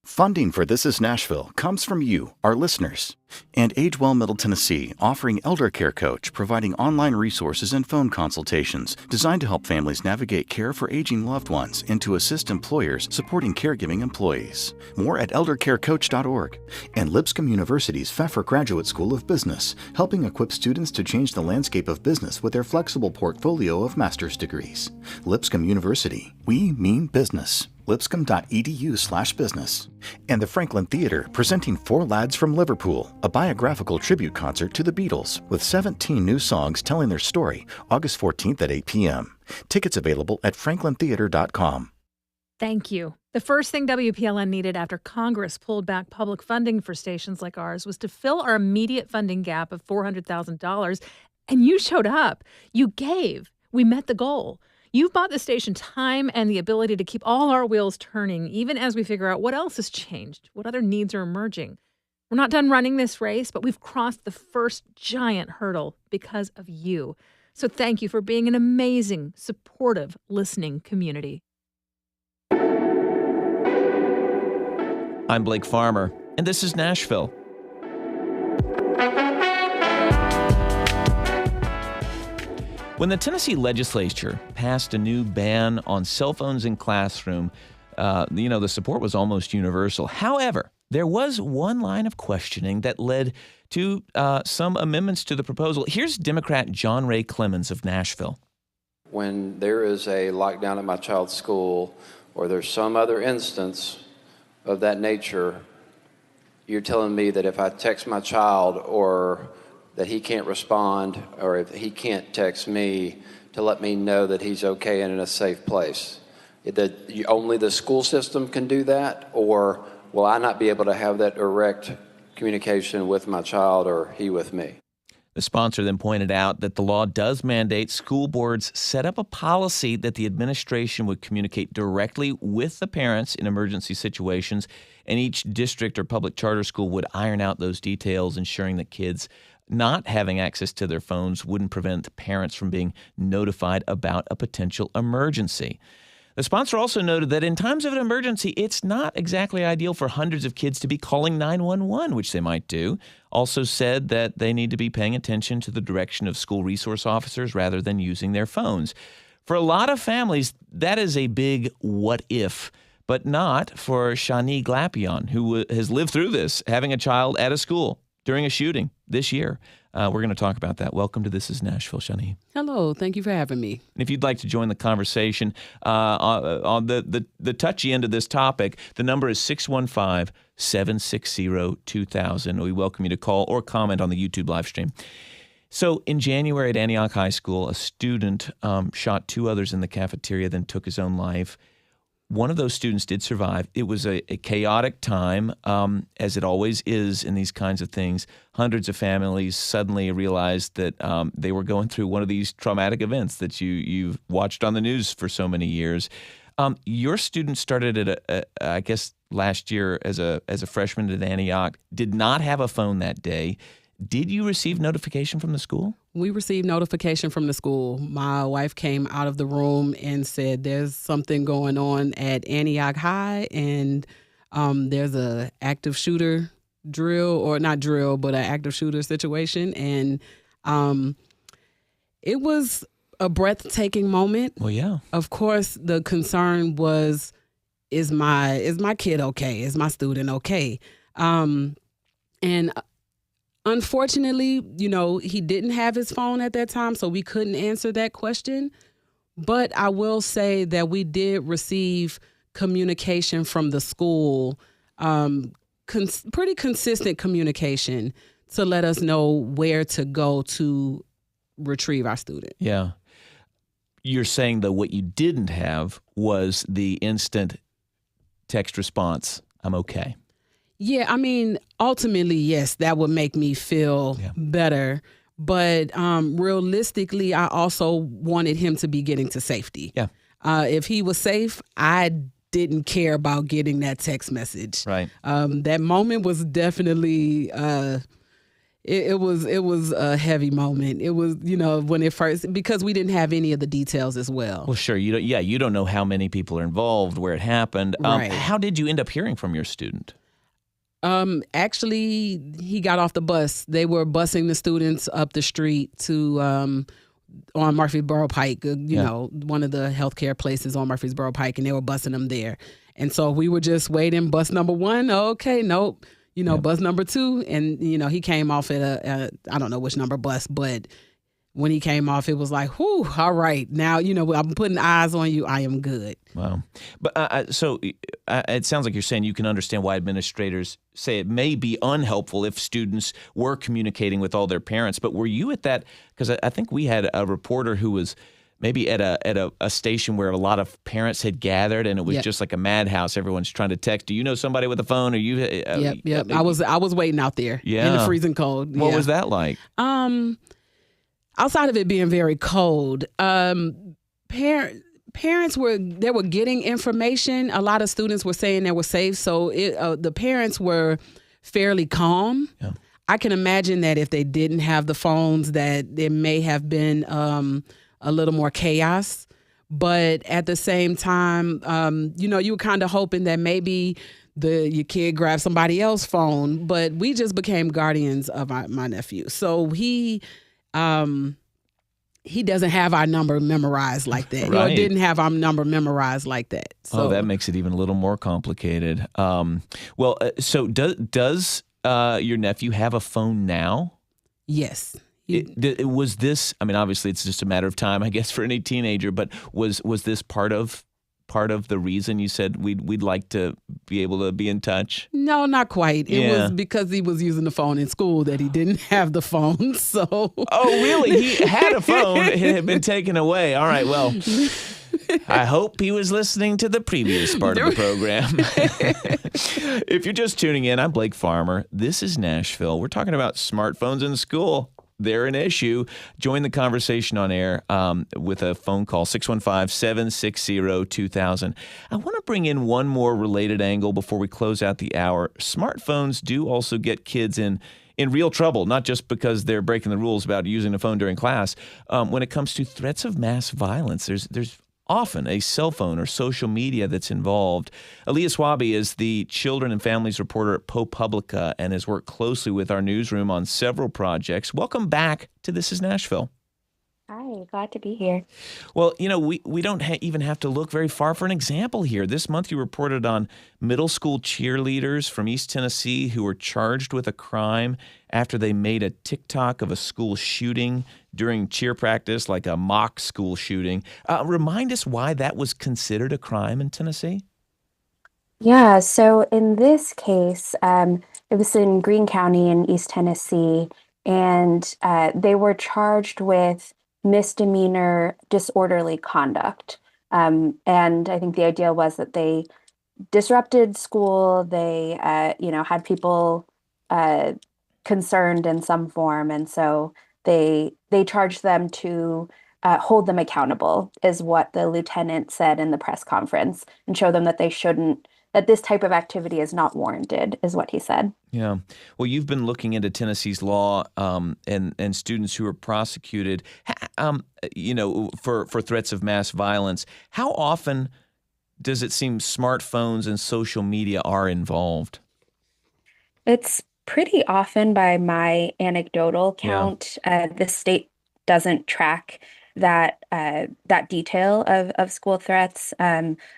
Funding for This Is Nashville comes from you, our listeners, and Age Well Middle Tennessee, offering Elder Care Coach, providing online resources and phone consultations designed to help families navigate care for aging loved ones and to assist employers supporting caregiving employees. More at eldercarecoach.org. And Lipscomb University's Pfeffer Graduate School of Business, helping equip students to change the landscape of business with their flexible portfolio of master's degrees. Lipscomb University, we mean business. lipscomb.edu/business. And the Franklin Theater, presenting Four Lads from Liverpool, a biographical tribute concert to the Beatles with 17 new songs telling their story, August 14th at 8 p.m. Tickets available at franklintheater.com. Thank you. The first thing WPLN needed after Congress pulled back public funding for stations like ours was to fill our immediate funding gap of $400,000 And you showed up. You gave. We met the goal. You've bought the station time and the ability to keep all our wheels turning, even as we figure out what else has changed, what other needs are emerging. We're not done running this race, but we've crossed the first giant hurdle because of you. So thank you for being an amazing, supportive, listening community. I'm Blake Farmer, and this is Nashville. When the Tennessee legislature passed a new ban on cell phones in classroom, the support was almost universal. However, there was one line of questioning that led to some amendments to the proposal. Here's Democrat John Ray Clemens of Nashville. When there is a lockdown at my child's school, or there's some other instance of that nature, you're telling me that if I text my child or that he can't respond, or if he can't text me to let me know that he's okay and in a safe place. That only the school system can do that, or will I not be able to have that direct communication with my child or he with me? The sponsor then pointed out that the law does mandate school boards set up a policy that the administration would communicate directly with the parents in emergency situations, and each district or public charter school would iron out those details, ensuring that kids not having access to their phones wouldn't prevent parents from being notified about a potential emergency. The sponsor also noted that in times of an emergency, it's not exactly ideal for hundreds of kids to be calling 911, which they might do. Also said that they need to be paying attention to the direction of school resource officers rather than using their phones. For a lot of families, that is a big what if, but not for Shani Glapion, who has lived through this, having a child at a school during a shooting this year. We're going to talk about that. Welcome to This is Nashville, Shani. Hello. Thank you for having me. And if you'd like to join the conversation on the touchy end of this topic, the number is 615-760-2000. We welcome you to call or comment on the YouTube live stream. So in January at Antioch High School, a student shot two others in the cafeteria, then took his own life. One of those students did survive. It was a chaotic time, as it always is in these kinds of things. Hundreds of families suddenly realized that they were going through one of these traumatic events that you've watched on the news for so many years. Your student started at, I guess, last year as a freshman at Antioch, did not have a phone that day. Did you receive notification from the school? We received notification from the school. My wife came out of the room and said there's something going on at Antioch High, and there's a active shooter drill, or not drill, but an active shooter situation. And it was a breathtaking moment. Well, yeah. Of course, the concern was, is my kid okay? Is my student okay? And unfortunately, he didn't have his phone at that time, so we couldn't answer that question. But I will say that we did receive communication from the school, pretty consistent communication to let us know where to go to retrieve our student. Yeah. You're saying, though, what you didn't have was the instant text response, I'm okay. Yeah, I mean, ultimately, yes, that would make me feel better. But realistically, I also wanted him to be getting to safety. Yeah. If he was safe, I didn't care about getting that text message. Right. That moment was definitely, it was a heavy moment. It was, when it first, because we didn't have any of the details as well. Well, sure. You don't know how many people are involved, where it happened. Right. How did you end up hearing from your student? Actually, he got off the bus. They were busing the students up the street to on Murfreesboro Pike, one of the healthcare places on Murfreesboro Pike, and they were busing them there. And so we were just waiting. Bus number one, okay, nope. Bus number two, and he came off at a I don't know which number bus, but when he came off, it was like, whew, all right, now I'm putting eyes on you. I am good. Wow. But so it sounds like you're saying you can understand why administrators say it may be unhelpful if students were communicating with all their parents. But were you at that? Because I think we had a reporter who was maybe at a station where a lot of parents had gathered, and it was just like a madhouse. Everyone's trying to text. Do you know somebody with a phone? Or you? Yep. I was waiting out there in the freezing cold. What was that like? outside of it being very cold, parents were getting information. A lot of students were saying they were safe, so the parents were fairly calm. Yeah. I can imagine that if they didn't have the phones, that there may have been a little more chaos. But at the same time, you were kind of hoping that maybe your kid grabbed somebody else's phone. But we just became guardians of my nephew, so he doesn't have our number memorized like that. Right. Or didn't have our number memorized like that. So that makes it even a little more complicated. So does your nephew have a phone now? Yes. Was this, I mean, obviously it's just a matter of time, I guess, for any teenager, but was this part of the reason you said we'd like to be able to be in touch? No, not quite. It was because he was using the phone in school that he didn't have the phone. So. Oh, really? He had a phone. It had been taken away. All right. Well, I hope he was listening to the previous part of the program. If you're just tuning in, I'm Blake Farmer. This is Nashville. We're talking about smartphones in school. They're an issue. Join the conversation on air with a phone call, 615-760-2000. I want to bring in one more related angle before we close out the hour. Smartphones do also get kids in real trouble, not just because they're breaking the rules about using a phone during class. When it comes to threats of mass violence, there's often a cell phone or social media that's involved. Aliyya Swaby is the children and families reporter at ProPublica and has worked closely with our newsroom on several projects. Welcome back to This is Nashville. Hi, glad to be here. Well, we don't even have to look very far for an example here. This month you reported on middle school cheerleaders from East Tennessee who were charged with a crime after they made a TikTok of a school shooting during cheer practice, like a mock school shooting. Remind us why that was considered a crime in Tennessee? Yeah, so in this case, it was in Greene County in East Tennessee, and they were charged with misdemeanor disorderly conduct. And I think the idea was that they disrupted school, they had people concerned in some form, and so they charged them to hold them accountable, is what the lieutenant said in the press conference, and show them that that this type of activity is not warranted, is what he said. Yeah. Well, you've been looking into Tennessee's law and students who are prosecuted, for threats of mass violence. How often does it seem smartphones and social media are involved? It's pretty often by my anecdotal count. The state doesn't track that detail of school threats.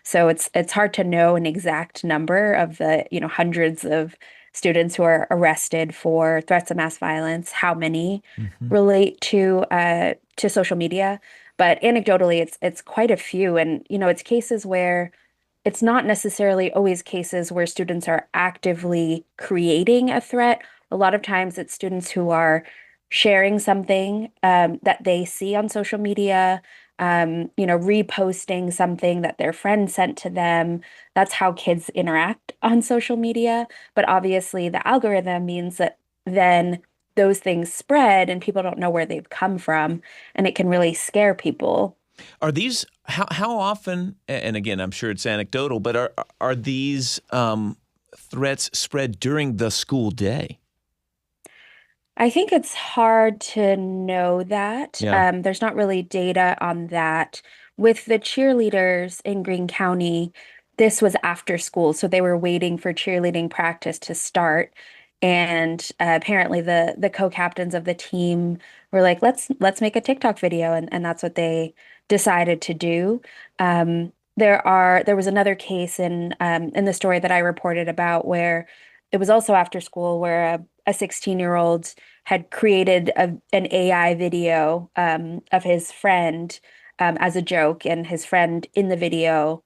So it's hard to know an exact number of the hundreds of students who are arrested for threats of mass violence, how many relate to social media. But anecdotally, it's quite a few. And, it's cases where it's not necessarily always cases where students are actively creating a threat. A lot of times it's students who are sharing something that they see on social media, reposting something that their friend sent to them. That's how kids interact on social media. But obviously the algorithm means that then those things spread and people don't know where they've come from, and it can really scare people. Are these, how often, and again, I'm sure it's anecdotal, but are these threats spread during the school day? I think it's hard to know that. Yeah. There's not really data on that. With the cheerleaders in Greene County, this was after school, so they were waiting for cheerleading practice to start. And apparently the co-captains of the team were like, let's make a TikTok video, and that's what they decided to do. There was another case in the story that I reported about where it was also after school, where a 16-year-old had created an AI video of his friend as a joke, and his friend in the video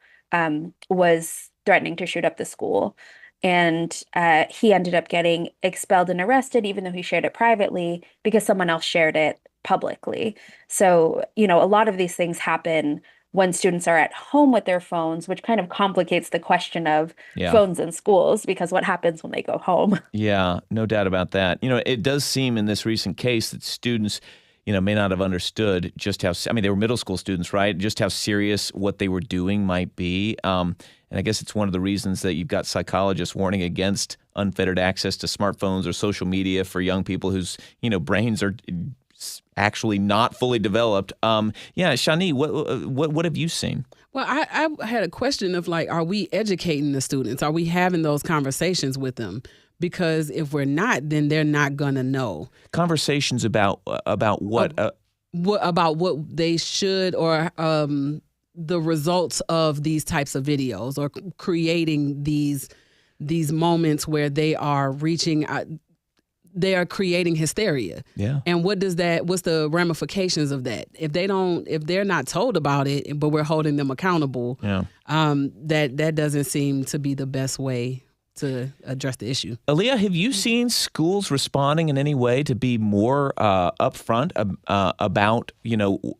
was threatening to shoot up the school. And he ended up getting expelled and arrested, even though he shared it privately, because someone else shared it publicly. So, a lot of these things happen when students are at home with their phones, which kind of complicates the question of phones in schools, because what happens when they go home? Yeah, no doubt about that. It does seem in this recent case that students may not have understood just how, they were middle school students, right? Just how serious what they were doing might be. And I guess it's one of the reasons that you've got psychologists warning against unfettered access to smartphones or social media for young people whose, brains are actually not fully developed. Shani, what have you seen? Well, I had a question of are we educating the students? Are we having those conversations with them? Because if we're not, then they're not going to know. Conversations about what? About what they should or the results of these types of videos or creating these moments where they are reaching out. They are creating hysteria. Yeah. And what's the ramifications of that? If they're not told about it, but we're holding them accountable, that doesn't seem to be the best way to address the issue. Aliyya, have you seen schools responding in any way to be more upfront about,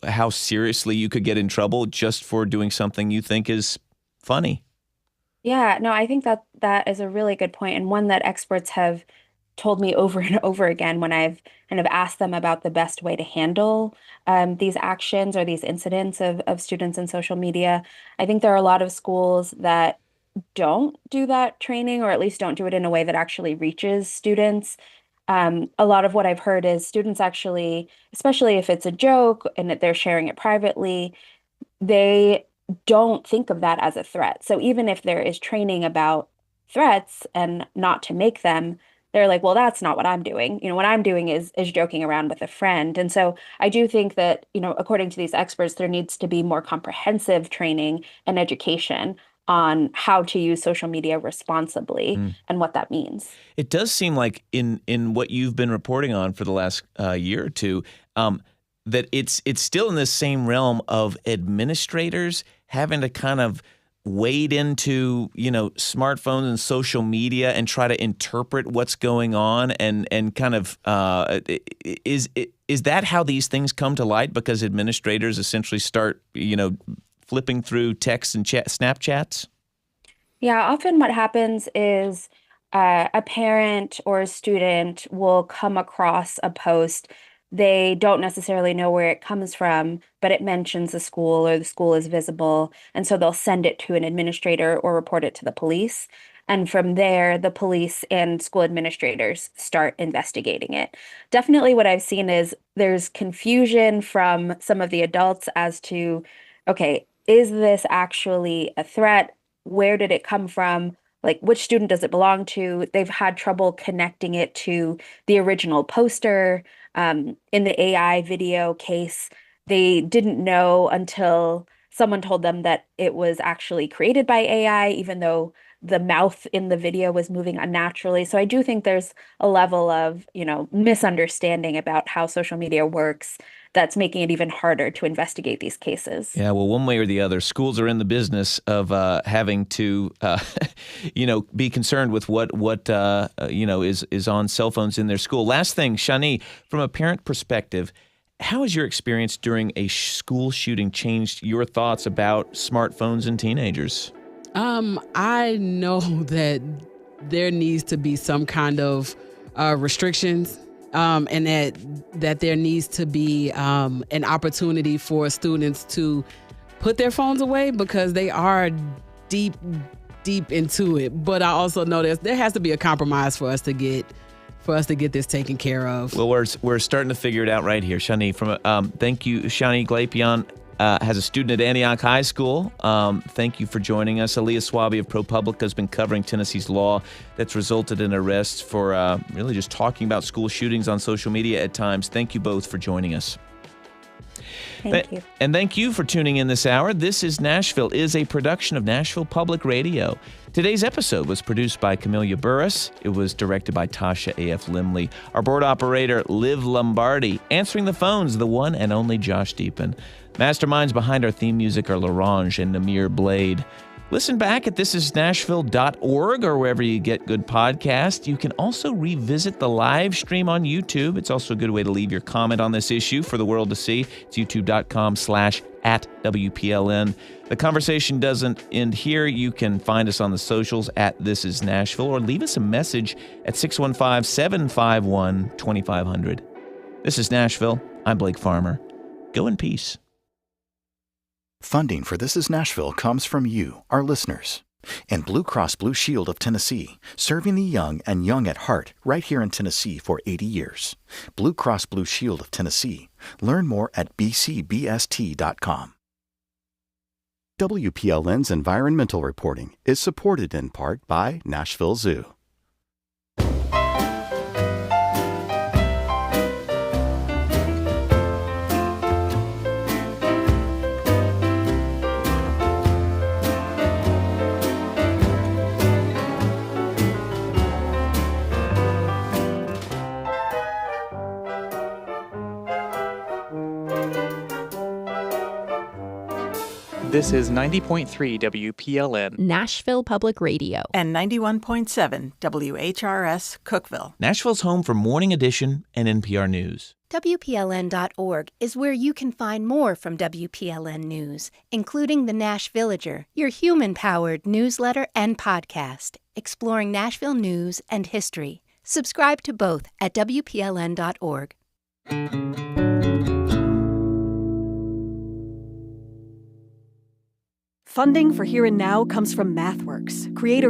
how seriously you could get in trouble just for doing something you think is funny? Yeah, no, I think that is a really good point, and one that experts have told me over and over again when I've kind of asked them about the best way to handle these actions or these incidents of students in social media. I think there are a lot of schools that don't do that training, or at least don't do it in a way that actually reaches students. A lot of what I've heard is students actually, especially if it's a joke and that they're sharing it privately, they don't think of that as a threat. So even if there is training about threats and not to make them, they're like, well, that's not what I'm doing. What I'm doing is joking around with a friend. And so I do think that, according to these experts, there needs to be more comprehensive training and education on how to use social media responsibly and what that means. It does seem like in what you've been reporting on for the last year or two, that it's still in the same realm of administrators having to kind of wade into, smartphones and social media and try to interpret what's going on and kind of is that how these things come to light? Because administrators essentially start, flipping through texts and Snapchats? Yeah, often what happens is a parent or a student will come across a post. They don't necessarily know where it comes from, but it mentions the school or the school is visible. And so they'll send it to an administrator or report it to the police. And from there, the police and school administrators start investigating it. Definitely what I've seen is there's confusion from some of the adults as to, okay, is this actually a threat? Where did it come from? Like, which student does it belong to? They've had trouble connecting it to the original poster. In the AI video case, they didn't know until someone told them that it was actually created by AI, even though the mouth in the video was moving unnaturally. So I do think there's a level of, misunderstanding about how social media works that's making it even harder to investigate these cases. Yeah, well, one way or the other, schools are in the business of having to, be concerned with what is on cell phones in their school. Last thing, Shani, from a parent perspective, how has your experience during a school shooting changed your thoughts about smartphones and teenagers? I know that there needs to be some kind of restrictions. And that there needs to be an opportunity for students to put their phones away because they are deep into it. But I also know there has to be a compromise for us to get this taken care of. Well, we're starting to figure it out right here, Shani. Thank you, Shani Glapion. Has a student at Antioch High School. Thank you for joining us. Aliyya Swaby of ProPublica has been covering Tennessee's law that's resulted in arrests for really just talking about school shootings on social media at times. Thank you both for joining us. Thank you. And thank you for tuning in this hour. This is Nashville is a production of Nashville Public Radio. Today's episode was produced by Camellia Burris. It was directed by Tasha A.F. Limley. Our board operator, Liv Lombardi. Answering the phones, the one and only Josh Deepen. Masterminds behind our theme music are LaRange and Namir Blade. Listen back at thisisnashville.org or wherever you get good podcasts. You can also revisit the live stream on YouTube. It's also a good way to leave your comment on this issue for the world to see. It's youtube.com/@WPLN. The conversation doesn't end here. You can find us on the socials at This Is Nashville or leave us a message at 615-751-2500. This is Nashville. I'm Blake Farmer. Go in peace. Funding for This Is Nashville comes from you, our listeners. And Blue Cross Blue Shield of Tennessee, serving the young and young at heart right here in Tennessee for 80 years. Blue Cross Blue Shield of Tennessee. Learn more at bcbst.com. WPLN's environmental reporting is supported in part by Nashville Zoo. This is 90.3 WPLN, Nashville Public Radio, and 91.7 WHRS Cookeville. Nashville's home for Morning Edition and NPR News. WPLN.org is where you can find more from WPLN News, including the Nashvillager, your human-powered newsletter and podcast, exploring Nashville news and history. Subscribe to both at WPLN.org. Funding for Here and Now comes from MathWorks, creator